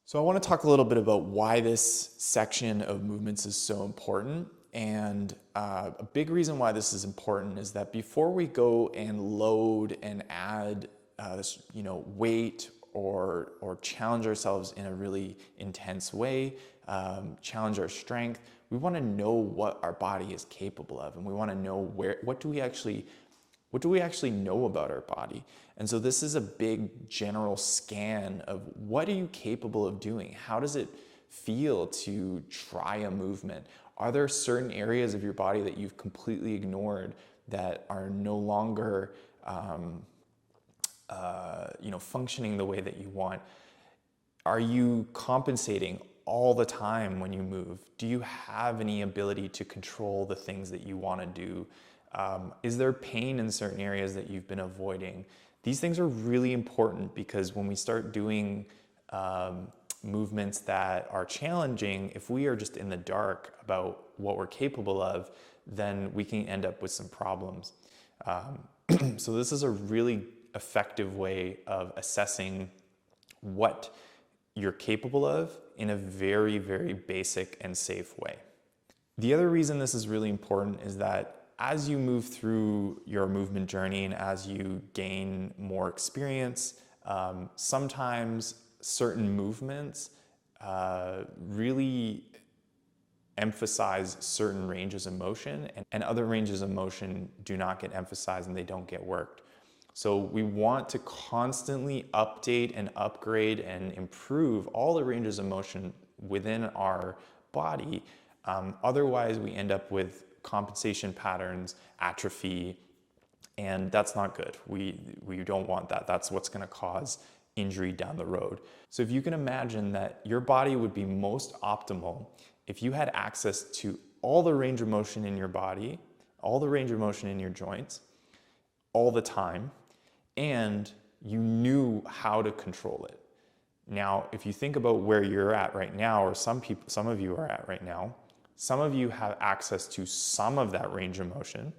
So I want to talk a little bit about why this section of movements is so important. And a big reason why this is important is that before we go and load and add weight or challenge ourselves in a really intense way, challenge our strength, we want to know what our body is capable of, and we want to know what do we actually know about our body. And so this is a big general scan of what are you capable of doing? How does it feel to try a movement? Are there certain areas of your body that you've completely ignored that are no longer functioning the way that you want? Are you compensating all the time when you move? Do you have any ability to control the things that you want to do? Is there pain in certain areas that you've been avoiding? These things are really important because when we start doing movements that are challenging, if we are just in the dark about what we're capable of, then we can end up with some problems. So this is a really effective way of assessing what you're capable of in a very, very basic and safe way. The other reason this is really important is that as you move through your movement journey and as you gain more experience, sometimes certain movements really emphasize certain ranges of motion, and other ranges of motion do not get emphasized and they don't get worked. So we want to constantly update and upgrade and improve all the ranges of motion within our body. Otherwise, we end up with compensation patterns, atrophy, and that's not good. We don't want that. That's what's going to cause injury down the road. So if you can imagine that your body would be most optimal if you had access to all the range of motion in your body, all the range of motion in your joints, all the time, and you knew how to control it. Now, if you think about where you're at right now, or some of you are at right now, some of you have access to some of that range of motion,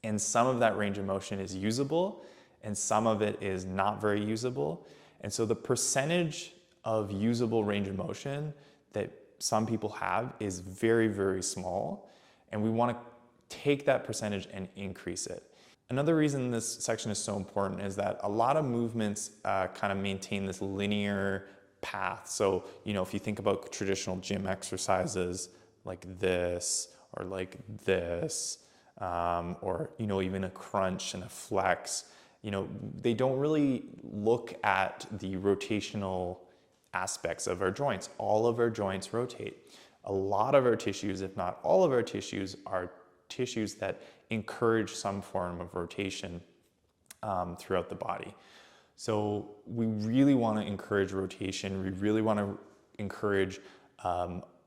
and some of that range of motion is usable, and some of it is not very usable. And so the percentage of usable range of motion that some people have is very, very small, and we want to take that percentage and increase it. Another reason this section is so important is that a lot of movements kind of maintain this linear path. So, if you think about traditional gym exercises like this, or like this, or, even a crunch and a flex, they don't really look at the rotational aspects of our joints. All of our joints rotate. A lot of our tissues, if not all of our tissues, are tissues that encourage some form of rotation throughout the body. So we really want to encourage rotation. We really want to encourage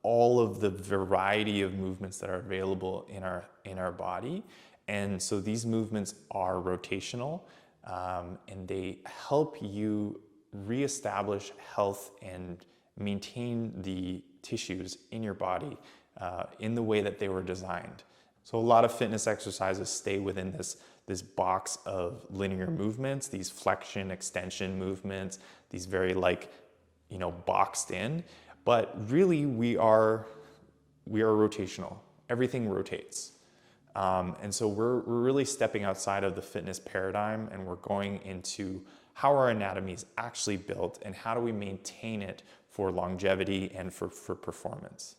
all of the variety of movements that are available in our body. And so these movements are rotational, and they help you reestablish health and maintain the tissues in your body in the way that they were designed. So a lot of fitness exercises stay within this box of linear movements, these flexion, extension movements, these very boxed in. But really, we are rotational. Everything rotates. And so we're really stepping outside of the fitness paradigm, and we're going into how our anatomy is actually built and how do we maintain it for longevity and for performance.